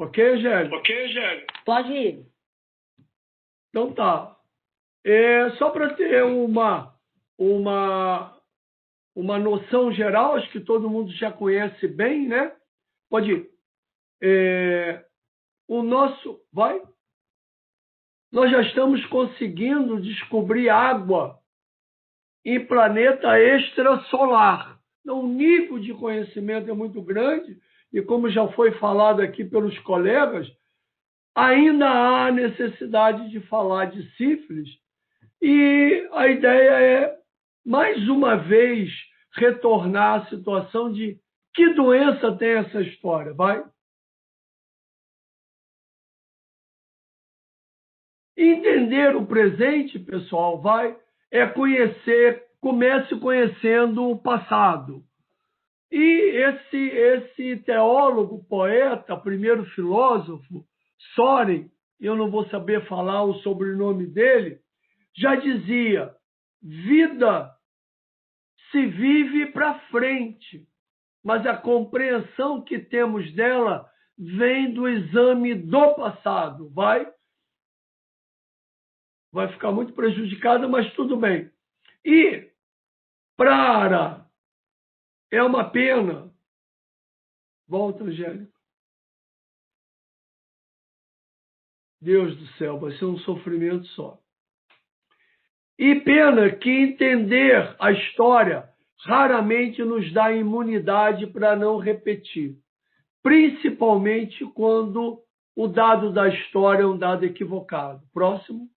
Ok, Gélio? Pode ir. Então tá. Só para ter uma noção geral, acho que todo mundo já conhece bem, né? Pode ir. Nós já estamos conseguindo descobrir água em planeta extrasolar. Então, o nível de conhecimento é muito grande e, como já foi falado aqui pelos colegas, ainda há necessidade de falar de sífilis e a ideia é, mais uma vez, retornar à situação de que doença tem essa história, vai? Entender o presente, pessoal, comece conhecendo o passado. E esse teólogo, poeta, primeiro filósofo, Soren, eu não vou saber falar o sobrenome dele, já dizia: vida se vive para frente, mas a compreensão que temos dela vem do exame do passado. Vai ficar muito prejudicada, mas tudo bem. E é uma pena. Volta, Angélica. Deus do céu, vai ser um sofrimento só. E pena que entender a história raramente nos dá imunidade para não repetir, principalmente quando o dado da história é um dado equivocado. Próximo.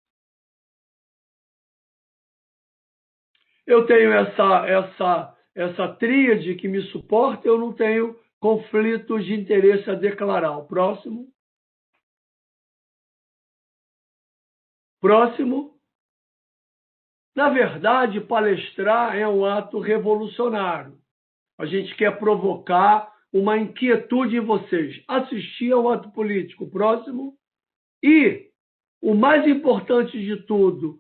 Eu tenho essa tríade que me suporta, eu não tenho conflitos de interesse a declarar. O próximo. Na verdade, palestrar é um ato revolucionário. A gente quer provocar uma inquietude em vocês. Assistir é um ato político. Próximo. E, o mais importante de tudo,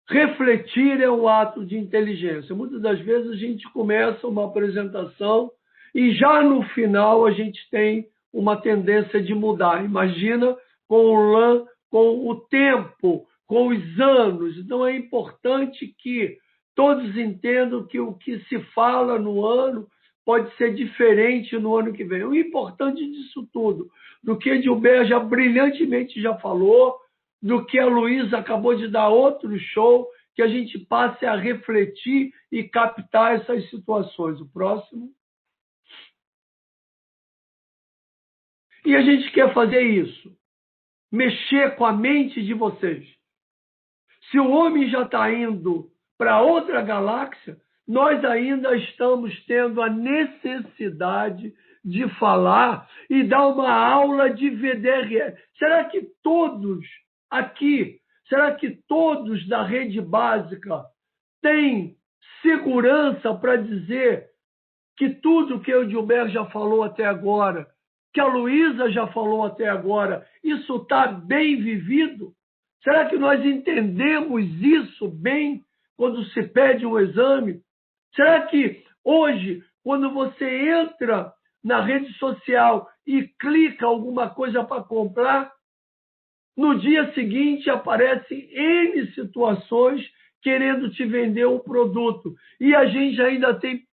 refletir é um ato de inteligência. Muitas das vezes a gente começa uma apresentação e já no final a gente tem uma tendência de mudar. Imagina com o tempo, com os anos. Então é importante que todos entendam que o que se fala no ano pode ser diferente no ano que vem. O importante disso tudo, do que Edilberto já brilhantemente já falou, do que a Luísa acabou de dar outro show, que a gente passe a refletir e captar essas situações. O próximo. E a gente quer fazer isso, mexer com a mente de vocês. Se o homem já está indo para outra galáxia, nós ainda estamos tendo a necessidade de falar e dar uma aula de VDRL. Será que todos aqui, da rede básica têm segurança para dizer que tudo que o Gilberto já falou até agora, que a Luísa já falou até agora, isso está bem vivido? Será que nós entendemos isso bem quando se pede um exame? Será que hoje, quando você entra na rede social e clica alguma coisa para comprar, no dia seguinte aparecem N situações querendo te vender um produto. E a gente ainda tem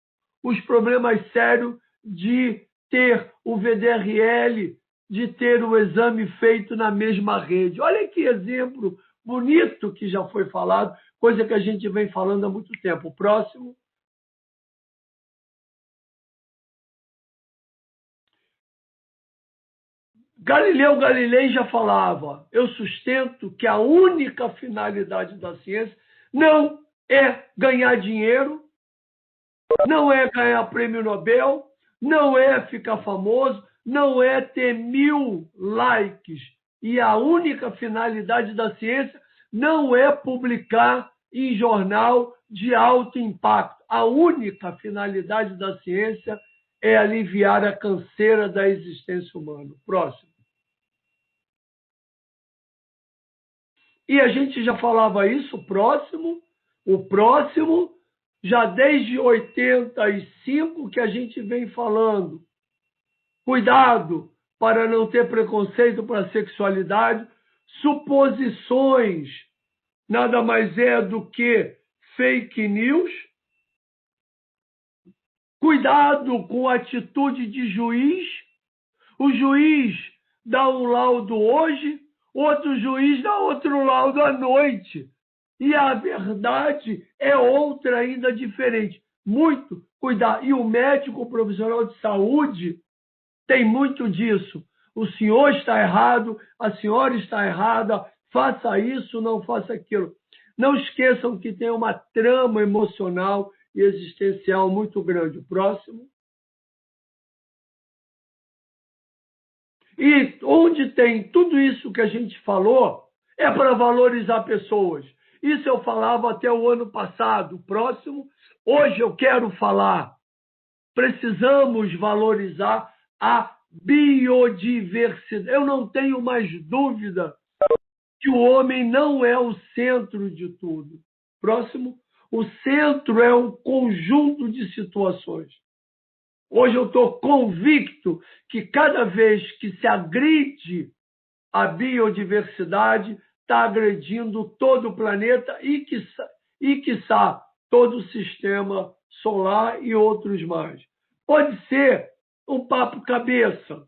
os problemas sérios de ter o VDRL, de ter o exame feito na mesma rede. Olha que exemplo bonito que já foi falado, coisa que a gente vem falando há muito tempo. O próximo. Galileu Galilei já falava: eu sustento que a única finalidade da ciência não é ganhar dinheiro, não é ganhar prêmio Nobel, não é ficar famoso, não é ter 1000 likes. E a única finalidade da ciência não é publicar em jornal de alto impacto. A única finalidade da ciência é aliviar a canseira da existência humana. Próximo. E a gente já falava isso, o próximo, já desde 85 que a gente vem falando. Cuidado para não ter preconceito para a sexualidade. Suposições nada mais é do que fake news. Cuidado com a atitude de juiz. O juiz dá um laudo hoje, outro juiz dá outro laudo à noite. E a verdade é outra ainda diferente. Muito cuidado. E o médico, o profissional de saúde, tem muito disso. O senhor está errado, a senhora está errada, faça isso, não faça aquilo. Não esqueçam que tem uma trama emocional e existencial muito grande. O próximo. E onde tem tudo isso que a gente falou, é para valorizar pessoas. Isso eu falava até o ano passado. O próximo, hoje eu quero falar. Precisamos valorizar a biodiversidade. Eu não tenho mais dúvida que o homem não é o centro de tudo. Próximo, o centro é um conjunto de situações. Hoje eu estou convicto que cada vez que se agride a biodiversidade, está agredindo todo o planeta e, quiçá, todo o sistema solar e outros mais. Pode ser um papo cabeça,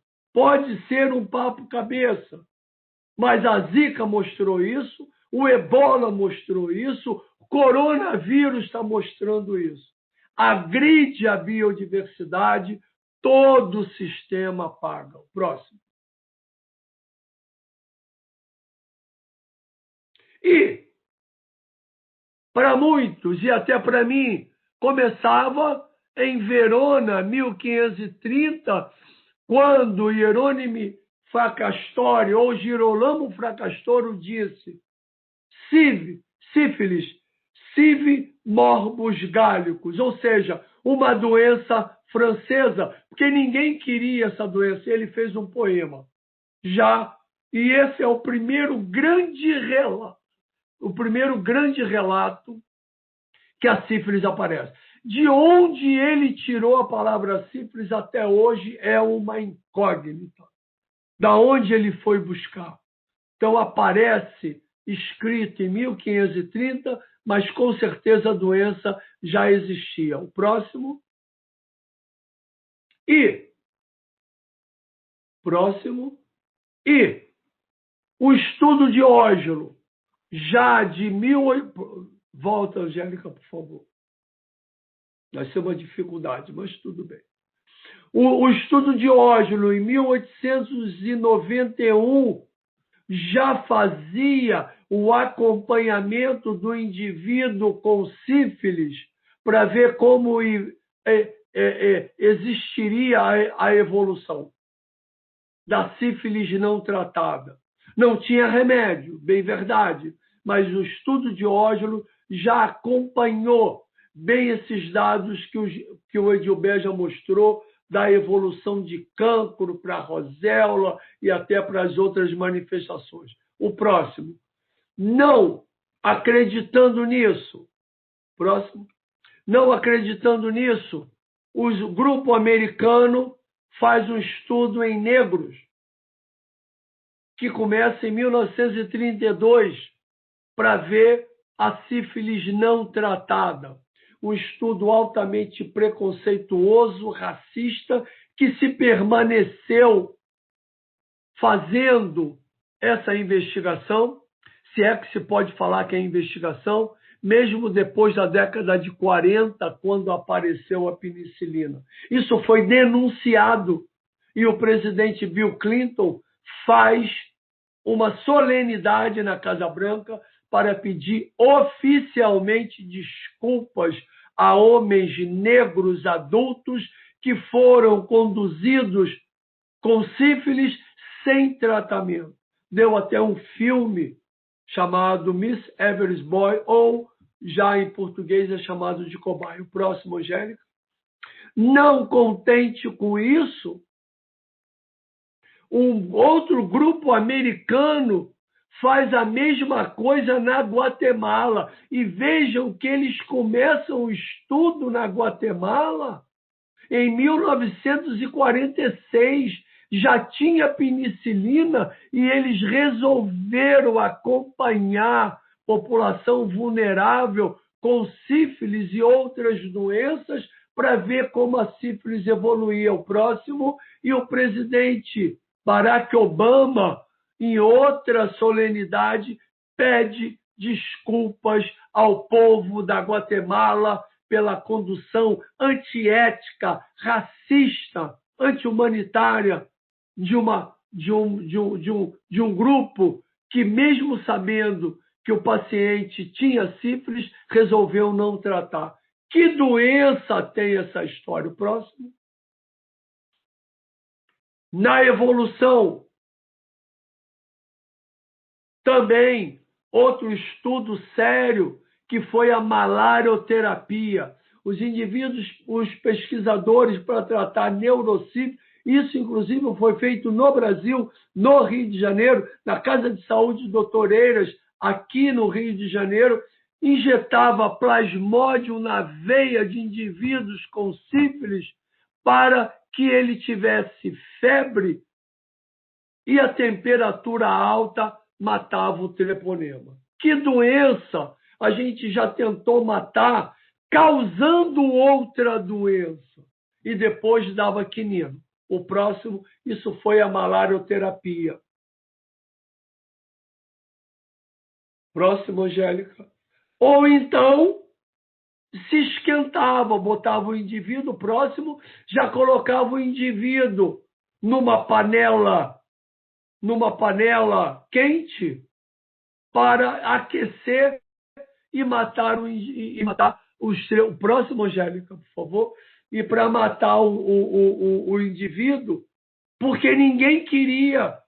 mas a Zika mostrou isso, o Ebola mostrou isso, o coronavírus está mostrando isso. Agride a biodiversidade, todo o sistema paga. Próximo. E, para muitos, e até para mim, começava em Verona, 1530, quando Hierônimo Fracastório, ou Girolamo Fracastório, disse sífilis, sive morbus gálicos, ou seja, uma doença francesa, porque ninguém queria essa doença. Ele fez um poema. E esse é o primeiro grande relato que a sífilis aparece. De onde ele tirou a palavra sífilis até hoje é uma incógnita. Da onde ele foi buscar? Então aparece escrito em 1530, mas com certeza a doença já existia. O próximo. E o estudo de Ógilo, já de Volta, Angélica, por favor. Vai ser uma dificuldade, mas tudo bem. O estudo de Ógilo, em 1891, já fazia o acompanhamento do indivíduo com sífilis para ver como existiria a evolução da sífilis não tratada. Não tinha remédio, bem verdade, mas o estudo de Ógilo já acompanhou bem esses dados que o Edilberto já mostrou, da evolução de cancro para a roséola e até para as outras manifestações. O próximo. Não acreditando nisso. Próximo. Não acreditando nisso, o grupo americano faz um estudo em negros, que começa em 1932, para ver a sífilis não tratada. Um estudo altamente preconceituoso, racista, que se permaneceu fazendo essa investigação, se é que se pode falar que é investigação, mesmo depois da década de 40, quando apareceu a penicilina. Isso foi denunciado e o presidente Bill Clinton faz uma solenidade na Casa Branca para pedir oficialmente desculpas a homens negros adultos que foram conduzidos com sífilis sem tratamento. Deu até um filme chamado Miss Everest Boy, ou já em português é chamado de Cobaia. O próximo, Angélica. Não contente com isso, um outro grupo americano faz a mesma coisa na Guatemala. E vejam que eles começam o estudo na Guatemala em 1946. já tinha penicilina e eles resolveram acompanhar população vulnerável com sífilis e outras doenças para ver como a sífilis evoluía. O próximo, e o presidente Barack Obama, em outra solenidade, pede desculpas ao povo da Guatemala pela condução antiética, racista, anti-humanitária de um grupo que, mesmo sabendo que o paciente tinha sífilis, resolveu não tratar. Que doença tem essa história? O próximo. Na evolução, também outro estudo sério que foi a malarioterapia. Os indivíduos, os pesquisadores para tratar neurosífilis, isso inclusive foi feito no Brasil, no Rio de Janeiro, na Casa de Saúde Dr. Eiras, aqui no Rio de Janeiro, injetava plasmódio na veia de indivíduos com sífilis para que ele tivesse febre e a temperatura alta matava o treponema. Que doença a gente já tentou matar causando outra doença e depois dava quinino. O próximo, isso foi a malarioterapia. Próximo, Angélica. Ou então se esquentava, botava o indivíduo próximo, já colocava o indivíduo numa panela quente para aquecer e matar o próximo, Angélica, por favor, e para matar o indivíduo, porque ninguém queria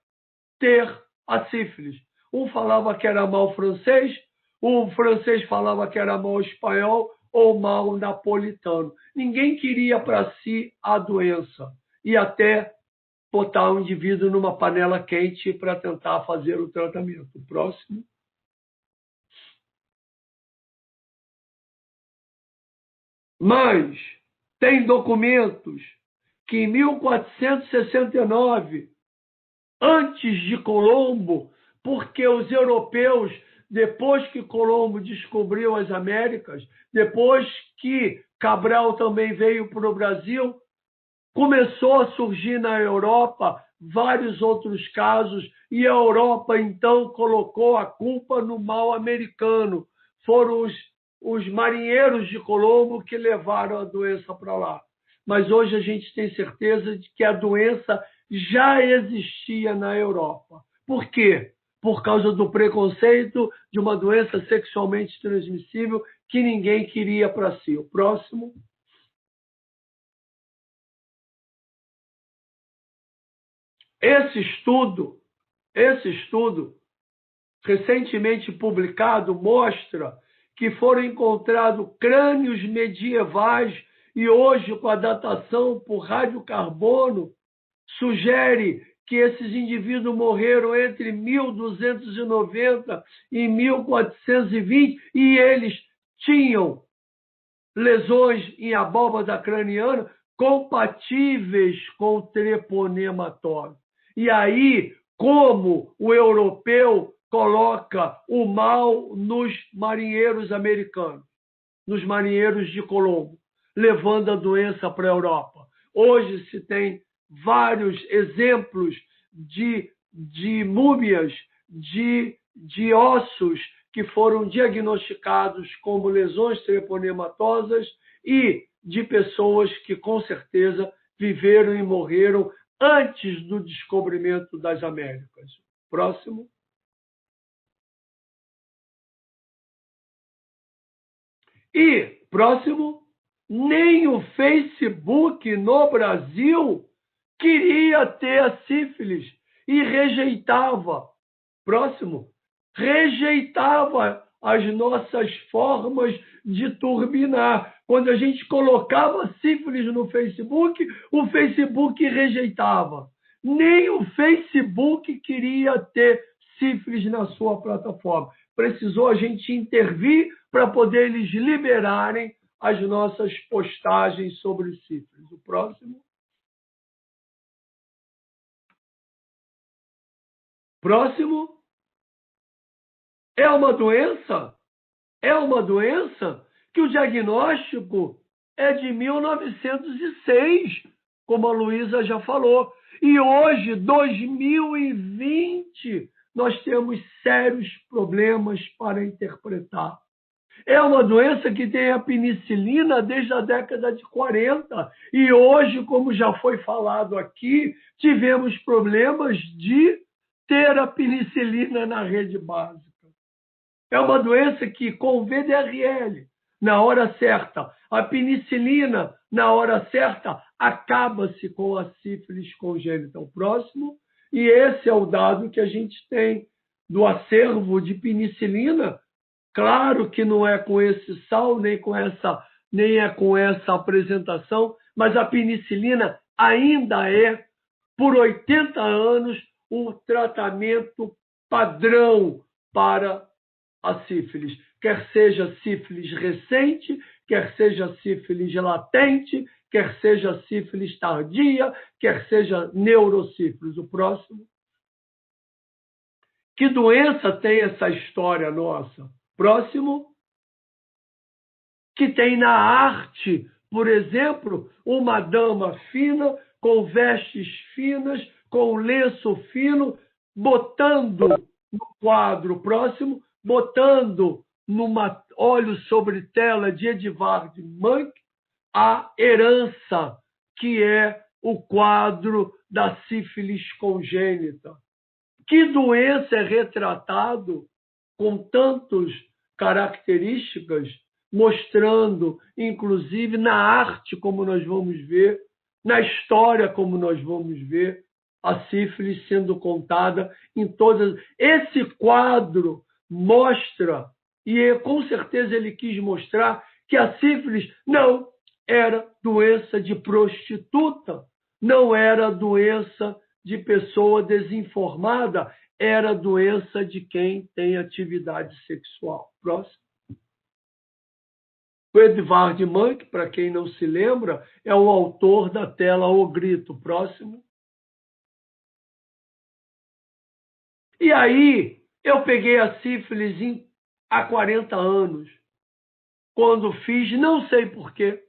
ter a sífilis. Um falava que era mal francês, o francês falava que era mal espanhol ou mal napolitano. Ninguém queria para si a doença e até botar o indivíduo numa panela quente para tentar fazer o tratamento. O próximo. Mas tem documentos que em 1469, antes de Colombo, porque os europeus, depois que Colombo descobriu as Américas, depois que Cabral também veio para o Brasil, começou a surgir na Europa vários outros casos e a Europa então colocou a culpa no mal americano. Foram os marinheiros de Colombo que levaram a doença para lá. Mas hoje a gente tem certeza de que a doença já existia na Europa. Por quê? Por causa do preconceito de uma doença sexualmente transmissível que ninguém queria para si. O próximo. Esse estudo, recentemente publicado, mostra que foram encontrados crânios medievais e hoje, com a datação por radiocarbono, sugere que esses indivíduos morreram entre 1290 e 1420 e eles tinham lesões em abóbada craniana compatíveis com treponematóide. E aí, como o europeu coloca o mal nos marinheiros americanos, nos marinheiros de Colombo, levando a doença para a Europa. Hoje se tem vários exemplos de múmias, de ossos que foram diagnosticados como lesões treponematosas e de pessoas que, com certeza, viveram e morreram antes do descobrimento das Américas. Próximo. E, próximo, nem o Facebook no Brasil queria ter a sífilis e rejeitava. Próximo. Rejeitava as nossas formas de turbinar. Quando a gente colocava sífilis no Facebook, o Facebook rejeitava. Nem o Facebook queria ter sífilis na sua plataforma. Precisou a gente intervir para poder eles liberarem as nossas postagens sobre sífilis. O próximo. Próximo. É uma doença que o diagnóstico é de 1906, como a Luísa já falou. E hoje, 2020, nós temos sérios problemas para interpretar. É uma doença que tem a penicilina desde a década de 40. E hoje, como já foi falado aqui, tivemos problemas de ter a penicilina na rede básica. É uma doença que, com o VDRL, na hora certa, a penicilina, na hora certa, acaba-se com a sífilis congênita. O próximo, e esse é o dado que a gente tem do acervo de penicilina. Claro que não é com esse sal, nem é com essa apresentação, mas a penicilina ainda é, por 80 anos, o tratamento padrão para a sífilis, quer seja sífilis recente, quer seja sífilis latente, quer seja sífilis tardia, quer seja neurosífilis. O próximo. Que doença tem essa história nossa? Próximo. Que tem na arte, por exemplo, uma dama fina, com vestes finas, com lenço fino, botando no quadro próximo, botando numa óleo sobre tela de Edvard Munch a herança, que é o quadro da sífilis congênita. Que doença é retratado com tantas características, mostrando, inclusive, na arte, como nós vamos ver, na história, como nós vamos ver, a sífilis sendo contada em todas. Esse quadro mostra, e com certeza ele quis mostrar, que a sífilis não era doença de prostituta, não era doença de pessoa desinformada, era doença de quem tem atividade sexual. Próximo. O Edvard Munch, para quem não se lembra, é o autor da tela O Grito. Próximo. E aí, eu peguei a sífilis há 40 anos, quando fiz, não sei porquê,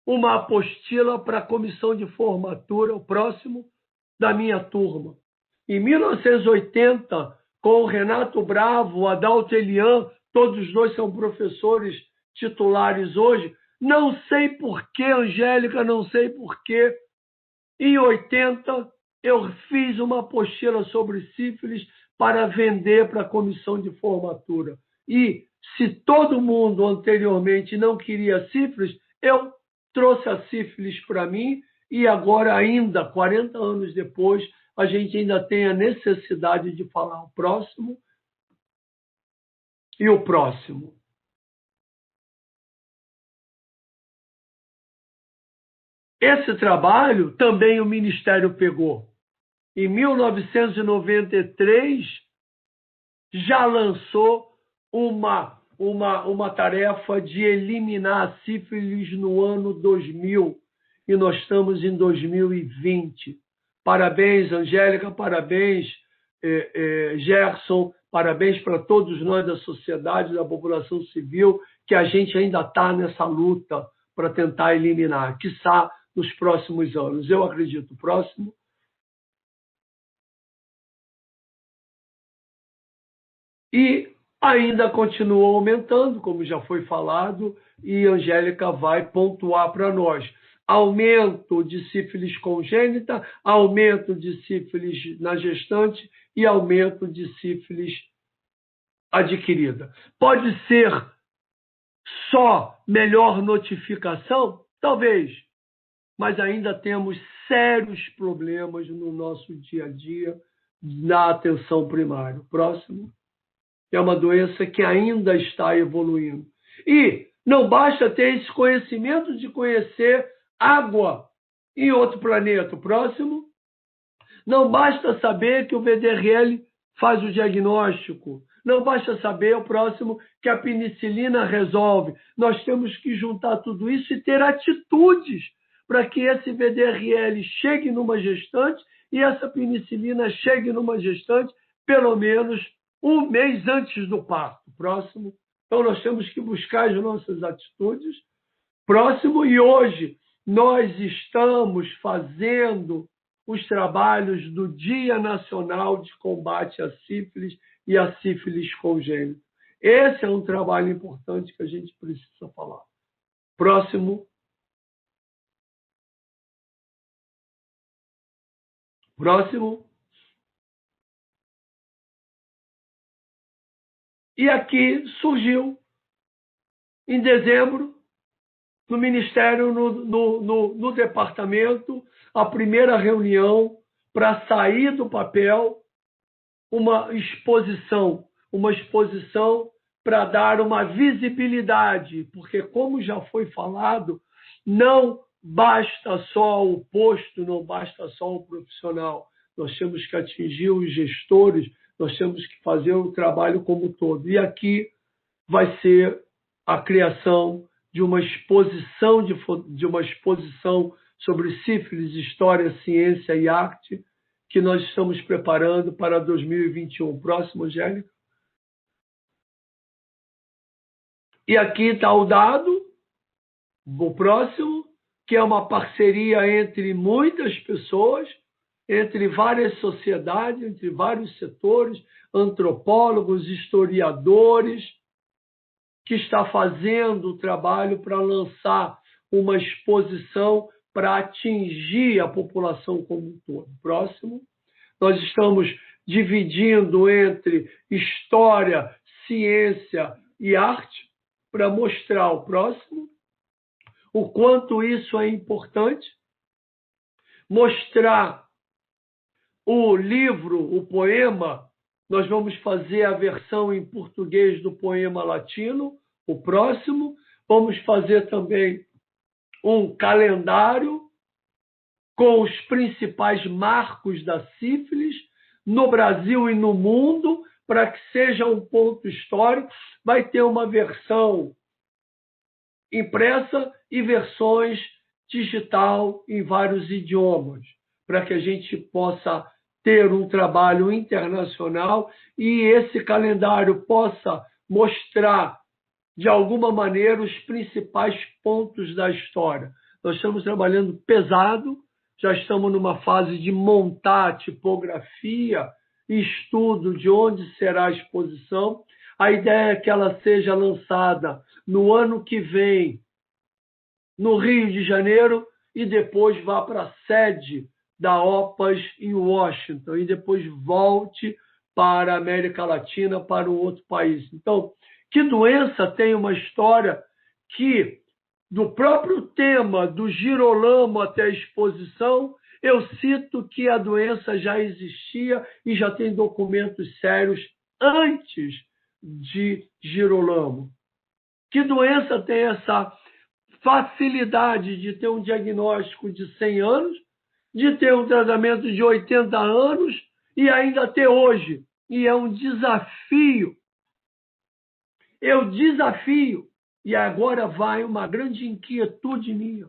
uma apostila para a comissão de formatura, o próximo, da minha turma. Em 1980, com o Renato Bravo, o Adalto Elian, todos os dois são professores titulares hoje. Não sei porquê, Angélica, não sei porquê. Em 80, eu fiz uma apostila sobre sífilis para vender para a comissão de formatura. E se todo mundo anteriormente não queria sífilis, eu trouxe a sífilis para mim e agora ainda, 40 anos depois, a gente ainda tem a necessidade de falar o próximo e o próximo. Esse trabalho também o Ministério pegou. Em 1993, já lançou uma tarefa de eliminar a sífilis no ano 2000. E nós estamos em 2020. Parabéns, Angélica, parabéns, Gerson, parabéns para todos nós da sociedade, da população civil, que a gente ainda está nessa luta para tentar eliminar, quiçá nos próximos anos. Eu acredito. Próximo. E ainda continua aumentando, como já foi falado, e a Angélica vai pontuar para nós. Aumento de sífilis congênita, aumento de sífilis na gestante e aumento de sífilis adquirida. Pode ser só melhor notificação? Talvez, mas ainda temos sérios problemas no nosso dia a dia na atenção primária. Próximo. É uma doença que ainda está evoluindo. E não basta ter esse conhecimento de conhecer água em outro planeta. Próximo. Não basta saber que o VDRL faz o diagnóstico. Não basta saber, o próximo, que a penicilina resolve. Nós temos que juntar tudo isso e ter atitudes para que esse VDRL chegue numa gestante e essa penicilina chegue numa gestante pelo menos um mês antes do parto. Próximo. Então, nós temos que buscar as nossas atitudes. Próximo. E hoje nós estamos fazendo os trabalhos do Dia Nacional de Combate à Sífilis e à sífilis congênita. Esse é um trabalho importante que a gente precisa falar. Próximo. Próximo. E aqui surgiu, em dezembro, no Ministério, no departamento, a primeira reunião para sair do papel uma exposição para dar uma visibilidade, porque, como já foi falado, não basta só o posto, não basta só o profissional. Nós temos que atingir os gestores, nós temos que fazer o trabalho como um todo. E aqui vai ser a criação de uma exposição sobre sífilis, história, ciência e arte, que nós estamos preparando para 2021. Próximo, Angélica. E aqui está o dado, o próximo, que é uma parceria entre muitas pessoas, entre várias sociedades, entre vários setores, antropólogos, historiadores, que está fazendo o trabalho para lançar uma exposição para atingir a população como um todo. Próximo. Nós estamos dividindo entre história, ciência e arte para mostrar ao próximo o quanto isso é importante, mostrar o livro, o poema. Nós vamos fazer a versão em português do poema latino, o próximo. Vamos fazer também um calendário com os principais marcos da sífilis no Brasil e no mundo, para que seja um ponto histórico. Vai ter uma versão impressa e versões digital em vários idiomas, para que a gente possa ter um trabalho internacional e esse calendário possa mostrar, de alguma maneira, os principais pontos da história. Nós estamos trabalhando pesado, já estamos numa fase de montar a tipografia e estudo de onde será a exposição. A ideia é que ela seja lançada no ano que vem, no Rio de Janeiro, e depois vá para a sede da OPAS em Washington, e depois volte para a América Latina, para um outro país. Então, que doença tem uma história que, do próprio tema do girolamo até a exposição, eu cito que a doença já existia e já tem documentos sérios antes de girolamo. Que doença tem essa facilidade de ter um diagnóstico de 100 anos, de ter um tratamento de 80 anos e ainda ter hoje? E é um desafio. Eu desafio, e agora vai uma grande inquietude minha.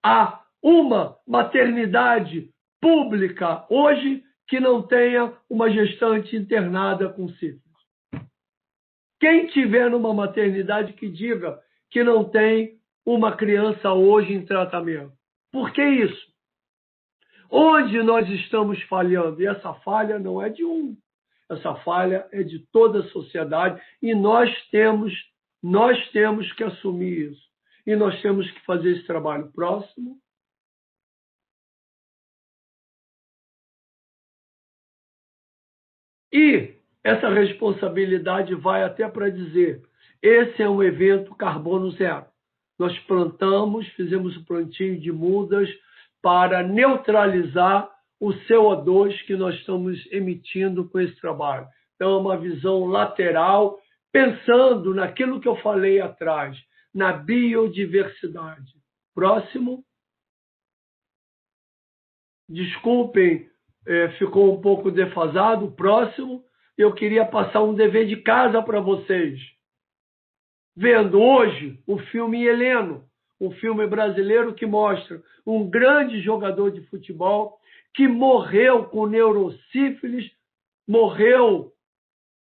Há uma maternidade pública hoje que não tenha uma gestante internada com sífilis. Quem tiver numa maternidade que diga que não tem uma criança hoje em tratamento. Por que isso? Onde nós estamos falhando? E essa falha não é de um. Essa falha é de toda a sociedade e nós temos que assumir isso. E nós temos que fazer esse trabalho. Próximo. E essa responsabilidade vai até para dizer, esse é um evento carbono zero. Nós plantamos, fizemos o plantio de mudas para neutralizar o CO2 que nós estamos emitindo com esse trabalho. Então, é uma visão lateral, pensando naquilo que eu falei atrás, na biodiversidade. Próximo. Desculpem, ficou um pouco defasado. Próximo. Eu queria passar um dever de casa para vocês. Vendo hoje o filme Heleno, um filme brasileiro que mostra um grande jogador de futebol que morreu com neurosífilis morreu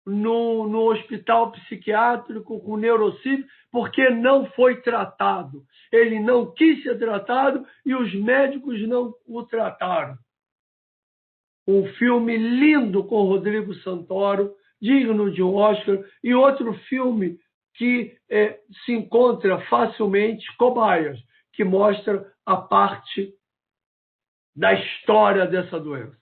no hospital psiquiátrico com neurocídio porque não foi tratado. Ele não quis ser tratado e os médicos não o trataram. Um filme lindo com Rodrigo Santoro, digno de um Oscar, e outro filme que se encontra facilmente, Cobaias, que mostra a parte da história dessa doença.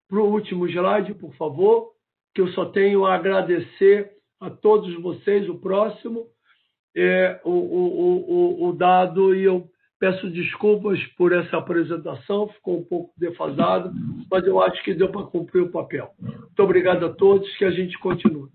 Para o último slide, por favor, que eu só tenho a agradecer a todos vocês. O próximo é o dado, e eu peço desculpas por essa apresentação, ficou um pouco defasado, mas eu acho que deu para cumprir o papel. Muito obrigado a todos, que a gente continue.